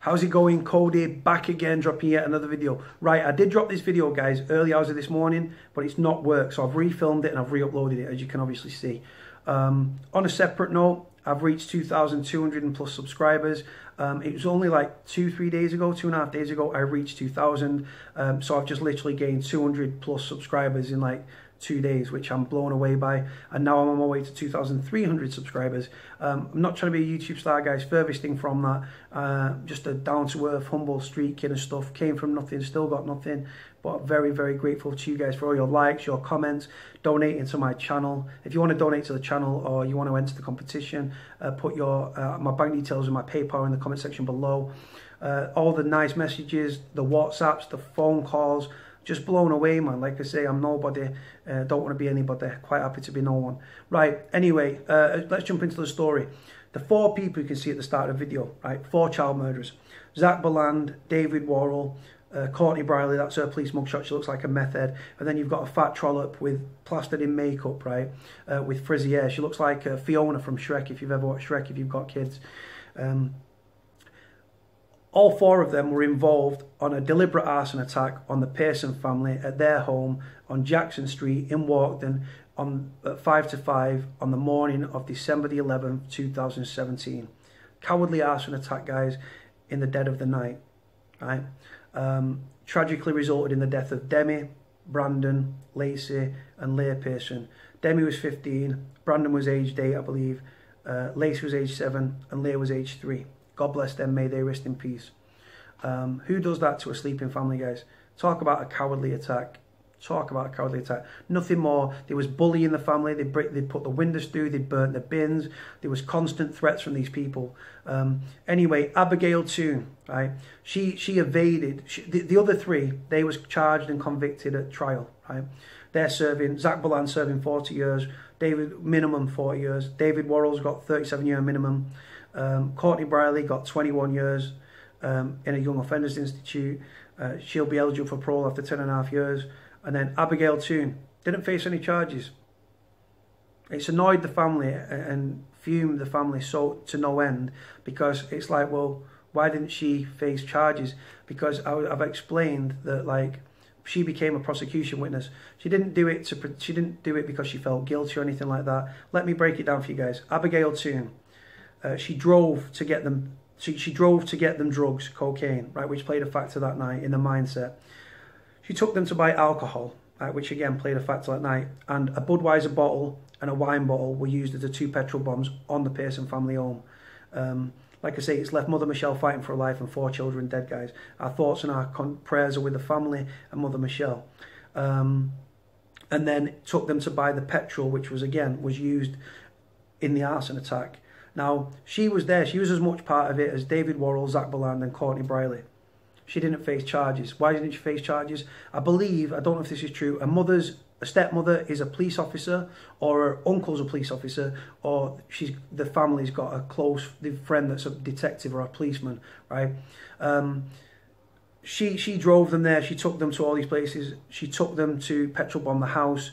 How's it going? Cody back again, dropping yet another video. Right, I did drop this video, guys, early hours of this morning, but it's not worked, so I've refilmed it and I've re-uploaded it, as you can obviously see. On a separate note, I've reached 2,200 and plus subscribers. It was only like 2-3 days ago, 2.5 days ago, I reached 2,000. So I've just literally gained 200 plus subscribers in like 2 days, which I'm blown away by. And now I'm on my way to 2,300 subscribers. I'm not trying to be a YouTube star, guys. Furthest thing from that. Just a down-to-earth, humble street kid and stuff. Came from nothing, still got nothing. But very, very grateful to you guys for all your likes, your comments, donating to my channel. If you want to donate to the channel or you want to enter the competition, put your my bank details and my PayPal in the comment section below. All the nice messages, the WhatsApps, the phone calls. Just blown away, man. Like I say, I'm nobody. Don't want to be anybody. Quite happy to be no one. Right, anyway, let's jump into the story. The 4 people you can see at the start of the video, right? 4 child murderers. Zach Baland, David Worrall, Courtney Brierley, that's her police mugshot. She looks like a meth head. And then you've got a fat trollop with plastered in makeup, right? With frizzy hair. She looks like Fiona from Shrek, if you've ever watched Shrek, if you've got kids. All 4 of them were involved on a deliberate arson attack on the Pearson family at their home on Jackson Street in Walkden at 5 to 5 on the morning of December the 11th, 2017. Cowardly arson attack, guys, in the dead of the night, right? Tragically resulted in the death of Demi, Brandon, Lacey and Leah Pearson. Demi was 15, Brandon was aged 8, I believe, Lacey was aged 7 and Leah was aged 3. God bless them, may they rest in peace. Who does that to a sleeping family, guys? Talk about a cowardly attack. Talk about a cowardly attack. Nothing more. There was bullying in the family. They'd put the windows through. They'd burnt the bins. There was constant threats from these people. Anyway, Abigail Toon, right? She evaded. The other 3, they was charged and convicted at trial, right? They're serving, Zach Baland serving 40 years. David, minimum 40 years. David Worrall's got 37-year minimum. Courtney Brierley got 21 years in a Young Offenders Institute. She'll be eligible for parole after 10.5 years. And then Abigail Toon didn't face any charges. It's annoyed the family and fumed the family so to no end, because it's like, well, why didn't she face charges? Because I've explained that, like, she became a prosecution witness. She didn't do it because she felt guilty or anything like that. Let me break it down for you guys. Abigail Toon. She drove to get them. She drove to get them drugs, cocaine, right, which played a factor that night in the mindset. She took them to buy alcohol, right, which again played a factor that night. And a Budweiser bottle and a wine bottle were used as the 2 petrol bombs on the Pearson family home. Like I say, it's left Mother Michelle fighting for her life and 4 children dead, guys. Our thoughts and our prayers are with the family and Mother Michelle. And then took them to buy the petrol, which was used in the arson attack. Now, she was there. She was as much part of it as David Worrall, Zach Baland and Courtney Brierley. She didn't face charges. Why didn't she face charges? I believe, I don't know if this is true, a stepmother is a police officer, or her uncle's a police officer, or the family's got a close friend that's a detective or a policeman, right? She drove them there. She took them to all these places. She took them to petrol bomb the house.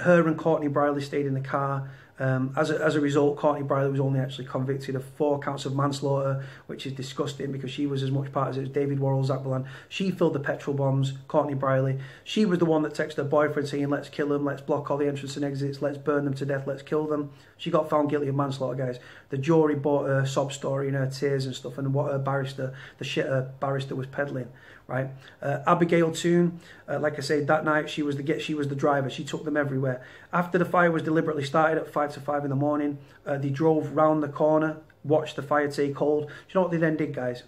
Her and Courtney Brierley stayed in the car. As a result, Courtney Brierley was only actually convicted of 4 counts of manslaughter, which is disgusting because she was as much part as it was David Worrall, Zach Baland. She filled the petrol bombs, Courtney Brierley. She was the one that texted her boyfriend saying, let's kill them, let's block all the entrances and exits, let's burn them to death, let's kill them. She got found guilty of manslaughter, guys. The jury bought her sob story and her tears and stuff and what her barrister, the shit her barrister was peddling, right? Abigail Toon, like I said, that night she was the driver. She took them everywhere. After the fire was deliberately started at 5 to 5 in the morning, they drove round the corner, watched the fire take hold. Do you know what they then did, guys?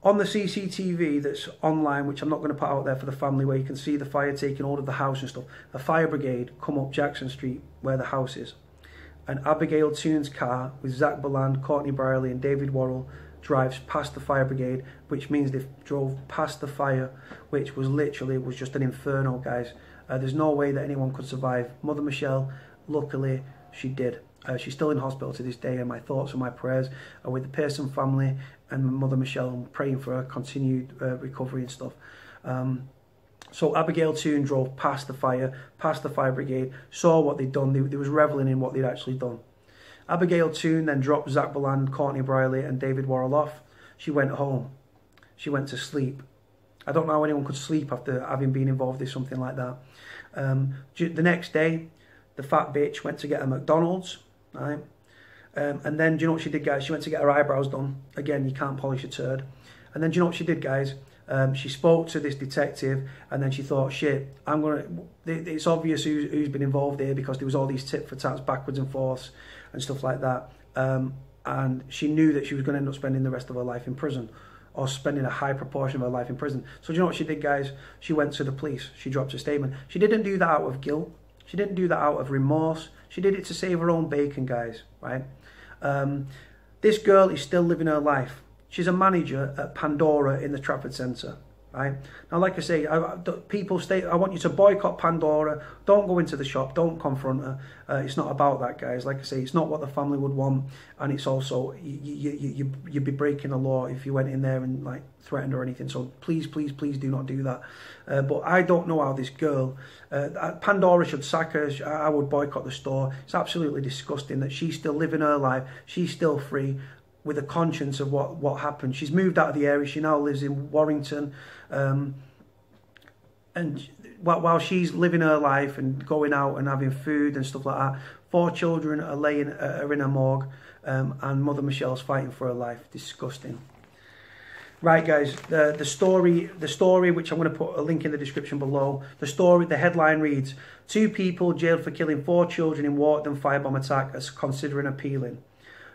On the CCTV that's online, which I'm not going to put out there for the family, where you can see the fire taking hold of the house and stuff, the fire brigade come up Jackson Street where the house is. And Abigail Toon's car with Zach Baland, Courtney Brierley and David Worrall drives past the fire brigade, which means they drove past the fire, which was just an inferno, guys. There's no way that anyone could survive. Mother Michelle, luckily, she did. She's still in hospital to this day, and my thoughts and my prayers are with the Pearson family and Mother Michelle. I'm praying for her continued recovery and stuff. So Abigail Toon drove past the fire brigade, saw what they'd done. They was reveling in what they'd actually done. Abigail Toon then dropped Zach Boland, Courtney Brierley and David Worrall off. She went home. She went to sleep. I don't know how anyone could sleep after having been involved in something like that. The next day, the fat bitch went to get a McDonald's, right? And then, do you know what she did, guys? She went to get her eyebrows done. Again, you can't polish a turd. And then, do you know what she did, guys? She spoke to this detective, and then she thought, shit, it's obvious who's been involved here, because there was all these tit for tats backwards and forths and stuff like that. And she knew that she was going to end up spending the rest of her life in prison, or spending a high proportion of her life in prison. So do you know what she did, guys? She went to the police. She dropped a statement. She didn't do that out of guilt. She didn't do that out of remorse. She did it to save her own bacon, guys, right? This girl is still living her life. She's a manager at Pandora in the Trafford Centre, right? Now, like I say, people I want you to boycott Pandora. Don't go into the shop. Don't confront her. It's not about that, guys. Like I say, it's not what the family would want, and it's also you'd be breaking the law if you went in there and like threatened or anything. So please, please, please do not do that. But I don't know how this girl, Pandora should sack her. I would boycott the store. It's absolutely disgusting that she's still living her life. She's still free, with a conscience of what happened. She's moved out of the area. She now lives in Warrington. And while she's living her life and going out and having food and stuff like that, 4 children are in a morgue, and Mother Michelle's fighting for her life. Disgusting. Right, guys, the story, which I'm going to put a link in the description below. The headline reads, 2 people jailed for killing 4 children in Walkden firebomb attack as considering appealing.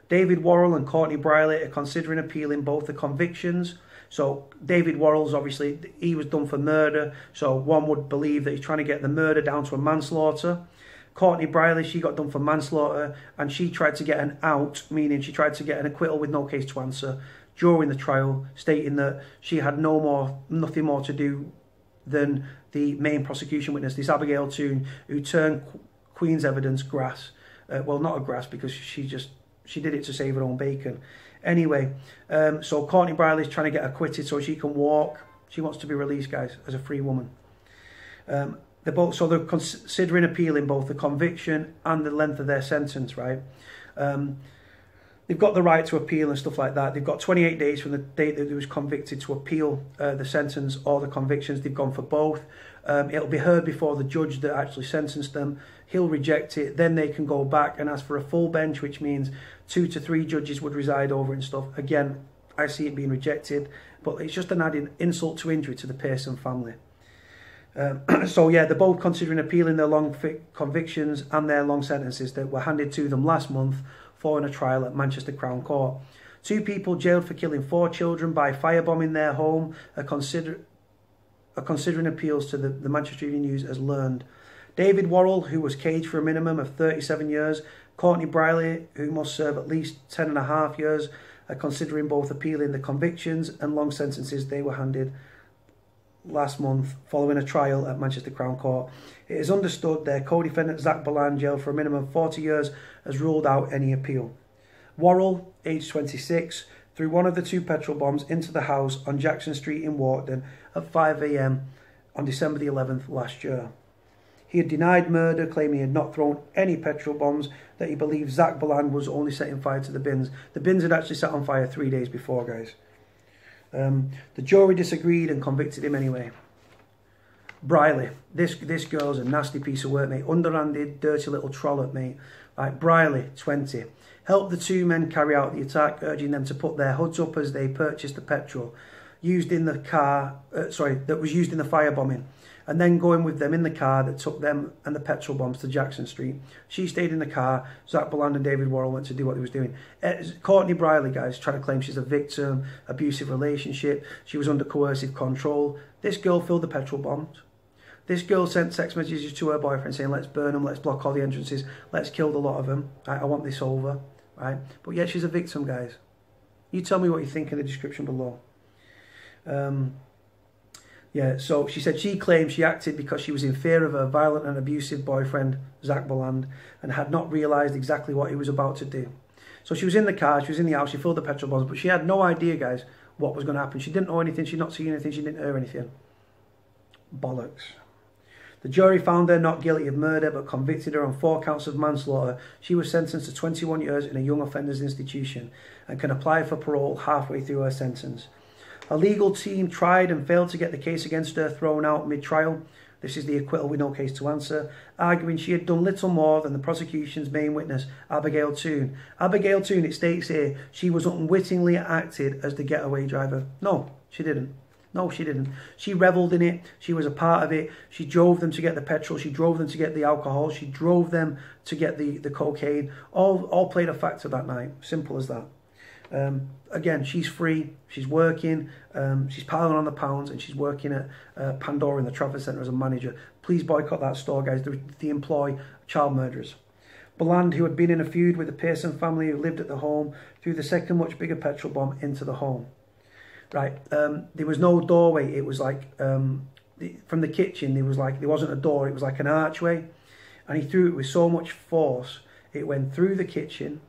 David Worrall and Courtney Brierley are considering appealing both the convictions. So David Worrall's, obviously, he was done for murder. So one would believe that he's trying to get the murder down to a manslaughter. Courtney Brierley, she got done for manslaughter, and she tried to get an out, meaning she tried to get an acquittal with no case to answer during the trial, stating that she had nothing more to do than the main prosecution witness, this Abigail Toon, who turned Queen's evidence grass. Well, not a grass, because she did it to save her own bacon. Anyway, so Courtney Brierley's trying to get acquitted so she can walk. She wants to be released, guys, as a free woman. They're considering appealing both the conviction and the length of their sentence, right? They've got the right to appeal and stuff like that. They've got 28 days from the date that they was convicted to appeal the sentence or the convictions. They've gone for both. It'll be heard before the judge that actually sentenced them. He'll reject it. Then they can go back and ask for a full bench, which means 2 to 3 judges would reside over it and stuff. Again, I see it being rejected, but it's just an added insult to injury to the Pearson family. So yeah, they're both considering appealing their long convictions and their long sentences that were handed to them last month following a trial at Manchester Crown Court. 2 people jailed for killing 4 children by firebombing their home are considering appeals to the Manchester Evening News has learned. David Worrall, who was caged for a minimum of 37 years, Courtney Brierley, who must serve at least 10.5 years, are considering both appealing the convictions and long sentences they were handed last month following a trial at Manchester Crown Court. It is understood their co-defendant Zach Boland, jailed for a minimum of 40 years, has ruled out any appeal. Worrall, aged 26, threw one of the 2 petrol bombs into the house on Jackson Street in Walkden at 5 AM on December the 11th last year. He had denied murder, claiming he had not thrown any petrol bombs, that he believed Zach Boland was only setting fire to the bins. The bins had actually set on fire 3 days before, guys. The jury disagreed and convicted him anyway. Brierley, this girl's a nasty piece of work, mate. Underhanded, dirty little trollop, mate. Right, Brierley, 20. Helped the 2 men carry out the attack, urging them to put their hoods up as they purchased the petrol used in the car, that was used in the firebombing, and then going with them in the car that took them and the petrol bombs to Jackson Street. She stayed in the car. Zach Boland and David Worrall went to do what they was doing. Courtney Brierley, guys, trying to claim she's a victim, abusive relationship. She was under coercive control. This girl filled the petrol bombs. This girl sent text messages to her boyfriend saying, let's burn them, let's block all the entrances, let's kill the lot of them. Right, I want this over. Right? But yet she's a victim, guys. You tell me what you think in the description below. Yeah, so she said she claimed she acted because she was in fear of her violent and abusive boyfriend, Zach Boland, and had not realised exactly what he was about to do. So she was in the car, she was in the house, she filled the petrol bombs, but she had no idea, guys, what was going to happen. She didn't know anything, she'd not seen anything, she didn't hear anything. Bollocks. The jury found her not guilty of murder but convicted her on 4 counts of manslaughter. She was sentenced to 21 years in a young offenders institution and can apply for parole halfway through her sentence. A legal team tried and failed to get the case against her thrown out mid-trial. This is the acquittal with no case to answer, arguing she had done little more than the prosecution's main witness, Abigail Toon. Abigail Toon, it states here, she was unwittingly acted as the getaway driver. No, she didn't. No, she didn't. She revelled in it. She was a part of it. She drove them to get the petrol. She drove them to get the alcohol. She drove them to get the cocaine. All played a factor that night. Simple as that. Again, she's free. She's working. She's piling on the pounds, and she's working at Pandora in the Trafford Centre as a manager. Please boycott that store, guys. They employ child murderers. Bland, who had been in a feud with the Pearson family who lived at the home, threw the second much bigger petrol bomb into the home. Right, there was no doorway. It was like from the kitchen. There wasn't a door. It was like an archway, and he threw it with so much force it went through the kitchen,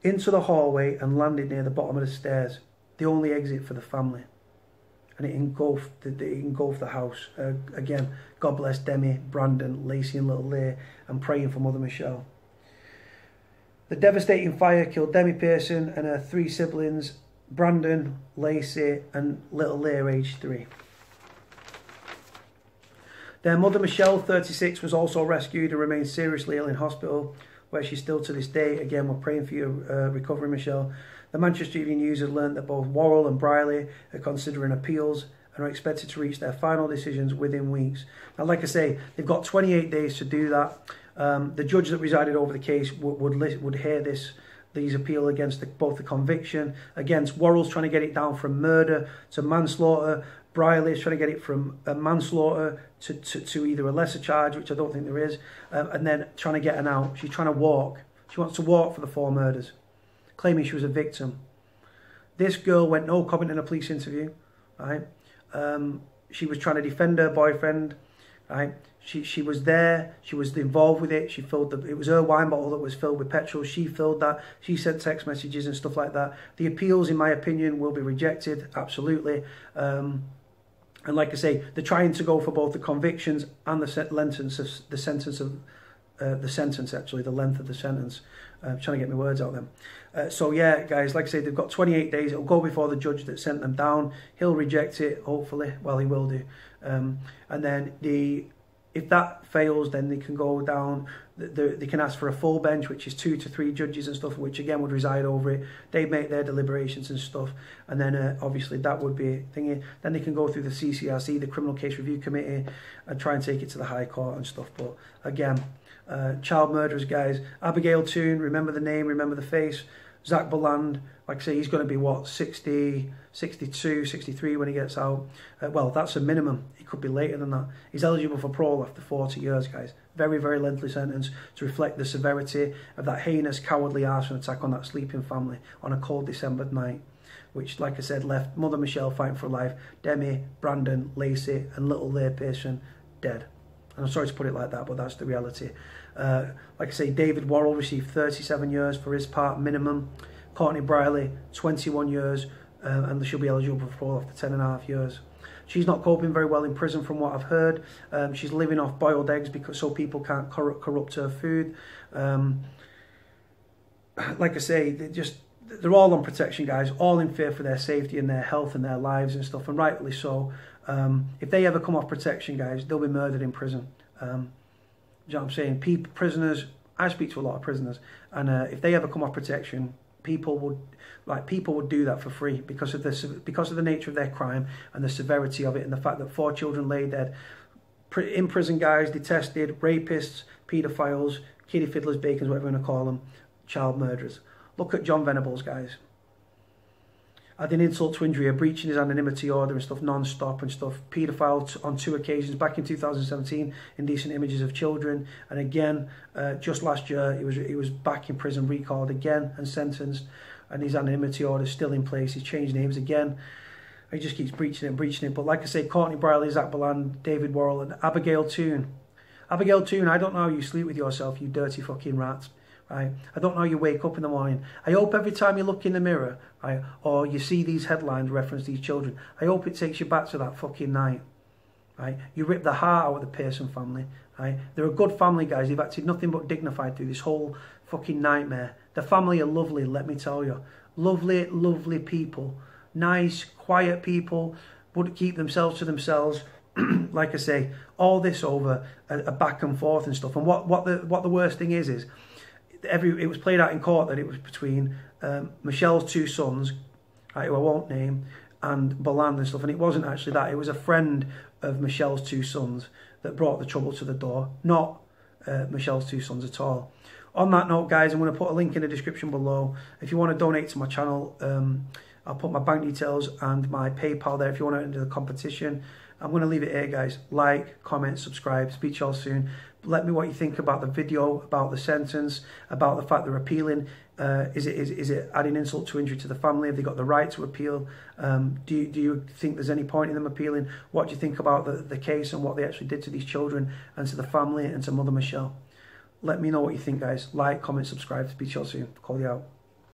into the hallway, and landed near the bottom of the stairs, the only exit for the family, and it engulfed the house. Again, God bless Demi, Brandon, Lacey, and little Leah, and praying for Mother Michelle. The devastating fire killed Demi Pearson and her 3 siblings. Brandon, Lacey, and little Leah, aged 3. Their mother, Michelle, 36, was also rescued and remains seriously ill in hospital, where she's still to this day. Again, we're praying for your recovery, Michelle. The Manchester Evening News has learned that both Worrall and Brierley are considering appeals and are expected to reach their final decisions within weeks. Now, like I say, they've got 28 days to do that. The judge that presided over the case would hear these appeal against both the conviction. Against Worrall's trying to get it down from murder to manslaughter. Brierley is trying to get it from manslaughter to either a lesser charge, which I don't think there is, and then trying to get an out. She's trying to walk. She wants to walk for the 4 murders, claiming she was a victim. This girl went no comment in a police interview, right? She was trying to defend her boyfriend, right? She was there. She was involved with it. She filled it was her wine bottle that was filled with petrol. She filled that. She sent text messages and stuff like that. The appeals, in my opinion, will be rejected. Absolutely. And like I say, they're trying to go for both the convictions and the length of the sentence. I'm trying to get my words out then. So yeah, guys, like I say, they've got 28 days. It'll go before the judge that sent them down. He'll reject it, hopefully. Well, he will do. And then if that fails, then they can go down. They can ask for a full bench, which is 2 to 3 judges and stuff, which again would reside over it. They make their deliberations and stuff, and then obviously that would be thingy. Then they can go through the CCRC, the Criminal Case Review Committee, and try and take it to the High Court and stuff. But again, child murderers, guys. Abigail Toon, remember the name, remember the face. Zach Boland, like I say, he's going to be what, 60, 62, 63 when he gets out. Well, that's a minimum. It could be later than that. He's eligible for parole after 40 years, guys. Very, very lengthy sentence to reflect the severity of that heinous, cowardly arson attack on that sleeping family on a cold December night, which, like I said, left Mother Michelle fighting for life, Demi, Brandon, Lacey, and little Leah Pearson dead. And I'm sorry to put it like that, but that's the reality. Like I say, David Worrall received 37 years for his part minimum. Courtney Brierley, 21 years, and she'll be eligible for parole after 10.5 years. She's not coping very well in prison from what I've heard. She's living off boiled eggs so people can't corrupt her food. Like I say, they're all on protection, guys, all in fear for their safety and their health and their lives and stuff, and rightly so. If they ever come off protection, guys, they'll be murdered in prison. You know what I'm saying? Prisoners, I speak to a lot of prisoners, and if they ever come off protection, people would do that for free because of the nature of their crime and the severity of it, and the fact that 4 children lay dead in prison, guys, detested, rapists, paedophiles, kiddie fiddlers, bacons, whatever you want to call them, child murderers. Look at John Venables, guys. Had an insult to injury, a breaching his anonymity order and stuff, non-stop and stuff. Paedophile on 2 occasions, back in 2017, indecent images of children. And again, just last year, he was back in prison, recalled again and sentenced. And his anonymity order is still in place. He's changed names again. He just keeps breaching it. But like I say, Courtney Brierley, Zach Boland, David Worrall, and Abigail Toon. Abigail Toon, I don't know how you sleep with yourself, you dirty fucking rat. Right? I don't know how you wake up in the morning. I hope every time you look in the mirror, right, or you see these headlines reference these children, I hope it takes you back to that fucking night. right? You rip the heart out of the Pearson family, right? They're a good family, guys. They've acted nothing but dignified through this whole fucking nightmare. The family are lovely, let me tell you. Lovely, lovely people. Nice, quiet people. Would keep themselves to themselves. Like I say, all this over a back and forth and stuff. And what the worst thing is it was played out in court that it was between Michelle's two sons, right, who I won't name, and Boland and stuff. And it wasn't actually that. It was a friend of Michelle's two sons that brought the trouble to the door, not Michelle's two sons at all. On that note, guys, I'm going to put a link in the description below. If you want to donate to my channel, I'll put my bank details and my PayPal there if you want to enter the competition. I'm going to leave it here, guys. Like, comment, subscribe. Speak to y'all soon. Let me what you think about the video, about the sentence, about the fact they're appealing. Is it adding insult to injury to the family? Have they got the right to appeal? Do you think there's any point in them appealing? What do you think about the case and what they actually did to these children and to the family and to Mother Michelle? Let me know what you think, guys. Like, comment, subscribe. Speak to y'all soon. Call you out.